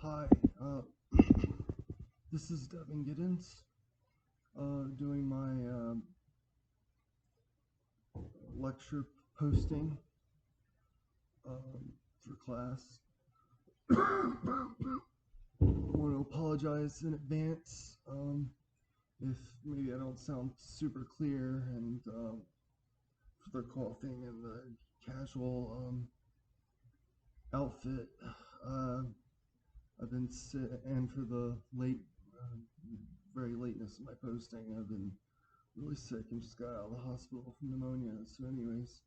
Hi, this is Devin Giddens, doing my lecture posting for class. I want to apologize in advance if maybe I don't sound super clear and for the coughing and the casual outfit. I've been sick, and for the very lateness of my posting, I've been really sick and just got out of the hospital from pneumonia. So, anyways,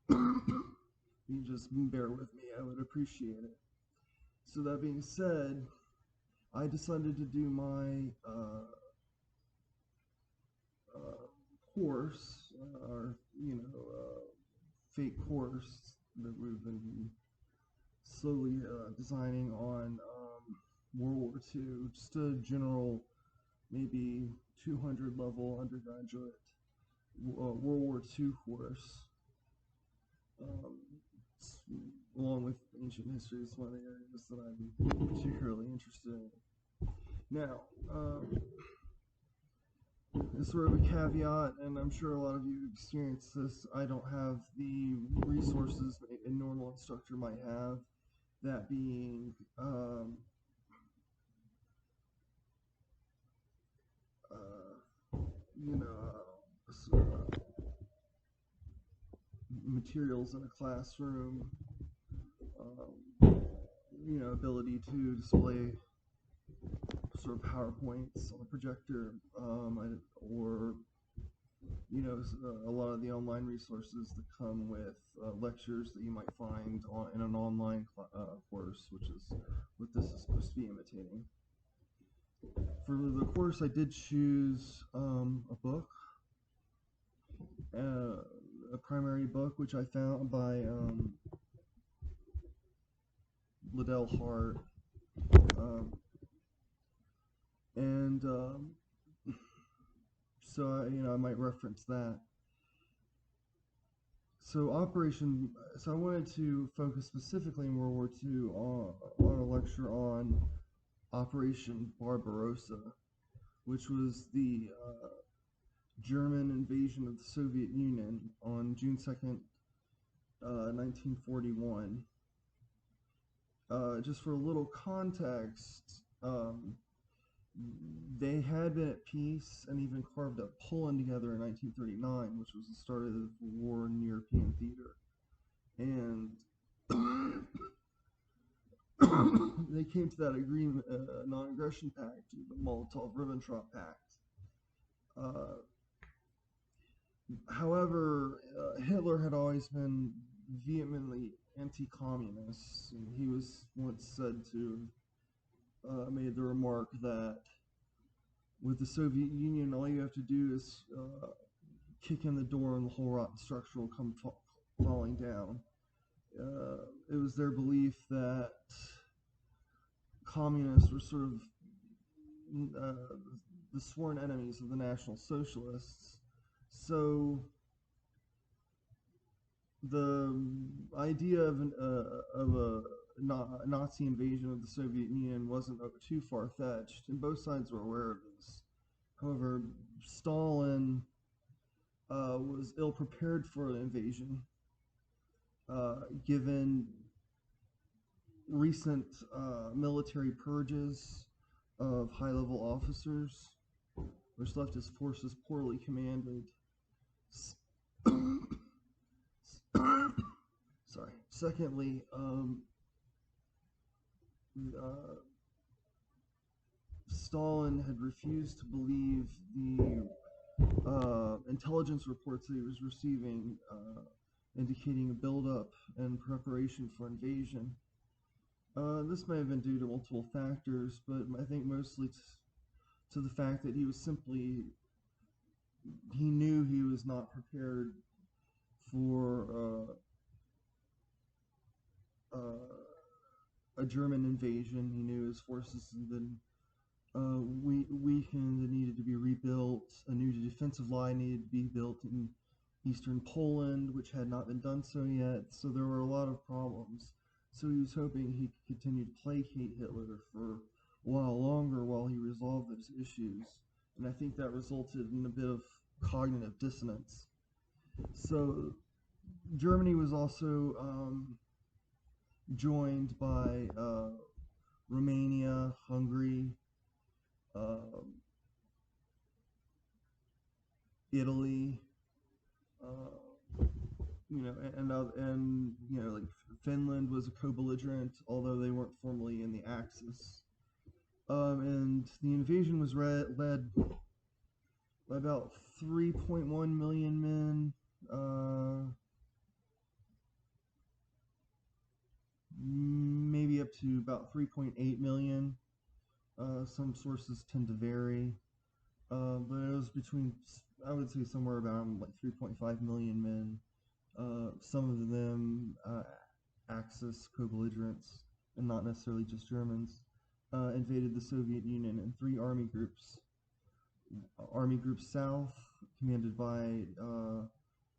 you just bear with me. I would appreciate it. So that being said, I decided to do my course, our fake course that we've been slowly designing on World War II, just a general, maybe 200 level undergraduate World War II course, along with ancient history. Is one of the areas that I'm particularly interested in. Now, as sort of a caveat, and I'm sure a lot of you experience this, I don't have the resources that a normal instructor might have, that being materials in a classroom, ability to display sort of PowerPoints on a projector, or a lot of the online resources that come with lectures that you might find in an online course, which is what this is supposed to be imitating. For the course, I did choose a book, a primary book, which I found by Liddell Hart, and so I might reference that. So I wanted to focus specifically in World War II on a lecture on Operation Barbarossa, which was the German invasion of the Soviet Union on June 2nd, 1941. Just for a little context, they had been at peace and even carved up Poland together in 1939, which was the start of the war in European theater. And they came to that agreement, non-aggression pact, the Molotov-Ribbentrop Pact. However, Hitler had always been vehemently anti-communist, and he was once said to have made the remark that with the Soviet Union, all you have to do is kick in the door and the whole rotten structure will come falling down. It was their belief that communists were sort of the sworn enemies of the National Socialists. So the idea of a Nazi invasion of the Soviet Union wasn't too far-fetched, and both sides were aware of this. However, Stalin was ill-prepared for the invasion, given recent military purges of high-level officers, which left his forces poorly commanded. Sorry. Secondly, Stalin had refused to believe the intelligence reports that he was receiving, indicating a buildup and preparation for invasion. This may have been due to multiple factors, but I think mostly to the fact that he knew he was not prepared for a German invasion. He knew his forces had been weakened and needed to be rebuilt. A new defensive line needed to be built in eastern Poland, which had not been done so yet. So there were a lot of problems. So he was hoping he could continue to placate Hitler for a while longer while he resolved those issues. And I think that resulted in a bit of cognitive dissonance. So Germany was also joined by Romania, Hungary, uh, Italy, uh, like Finland was a co-belligerent, although they weren't formally in the Axis. And the invasion was led by about 3.1 million men. Maybe up to about 3.8 million. Some sources tend to vary, but it was between, I would say, somewhere around like 3.5 million men. Some of them Axis co-belligerents, and not necessarily just Germans, invaded the Soviet Union in three army groups. Army Group South, commanded by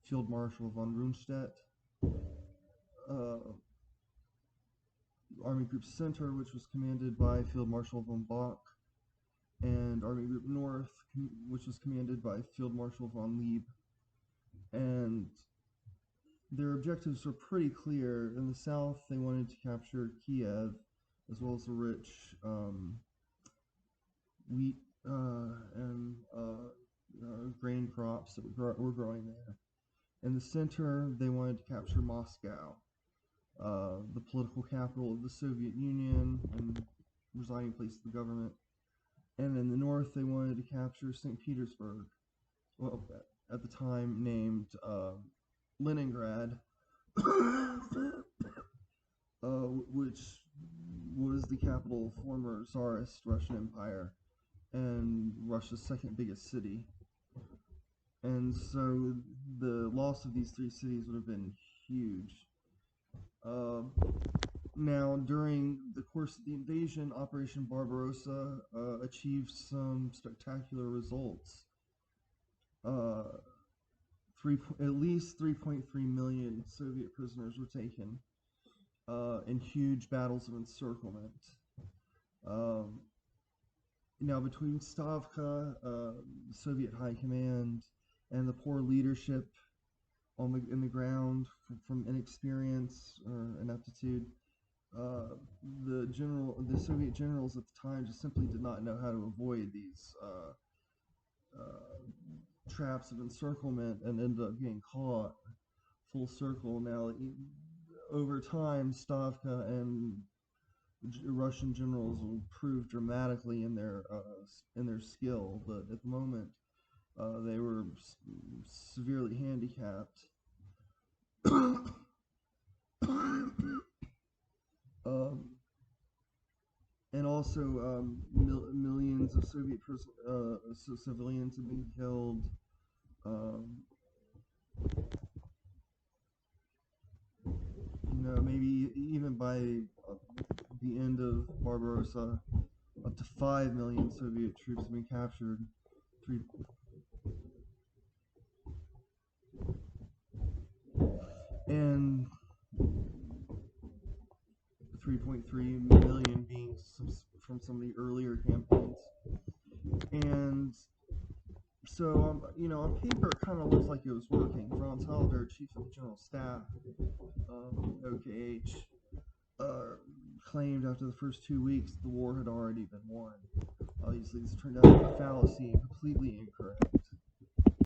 Field Marshal von Rundstedt. Army Group Center, which was commanded by Field Marshal von Bock, and Army Group North, which was commanded by Field Marshal von Lieb. And their objectives were pretty clear. In the south, they wanted to capture Kiev, as well as the rich wheat and grain crops that were growing there. In the center, they wanted to capture Moscow, the political capital of the Soviet Union and residing place of the government. And in the north, they wanted to capture St. Petersburg, well, at the time named Leningrad, which was the capital of former Tsarist Russian Empire and Russia's second biggest city. And so the loss of these three cities would have been huge. Now, during the course of the invasion, Operation Barbarossa achieved some spectacular results. At least 3.3 million Soviet prisoners were taken in huge battles of encirclement. Now, between Stavka, the Soviet High Command, and the poor leadership in the ground from inexperience or ineptitude, the Soviet generals at the time just simply did not know how to avoid these traps of encirclement and ended up getting caught full circle. Now, over time, Stavka and Russian generals will improve dramatically in their skill, but at the moment, they were severely handicapped. And also, millions of Soviet civilians have been killed. Maybe even by the end of Barbarossa, up to 5 million Soviet troops have been captured. 3.3 million being from some of the earlier campaigns. And so, on paper, it kind of looks like it was working. Franz Halder, Chief of the General Staff, OKH, claimed after the first 2 weeks the war had already been won. Obviously, this turned out to be a fallacy and completely incorrect.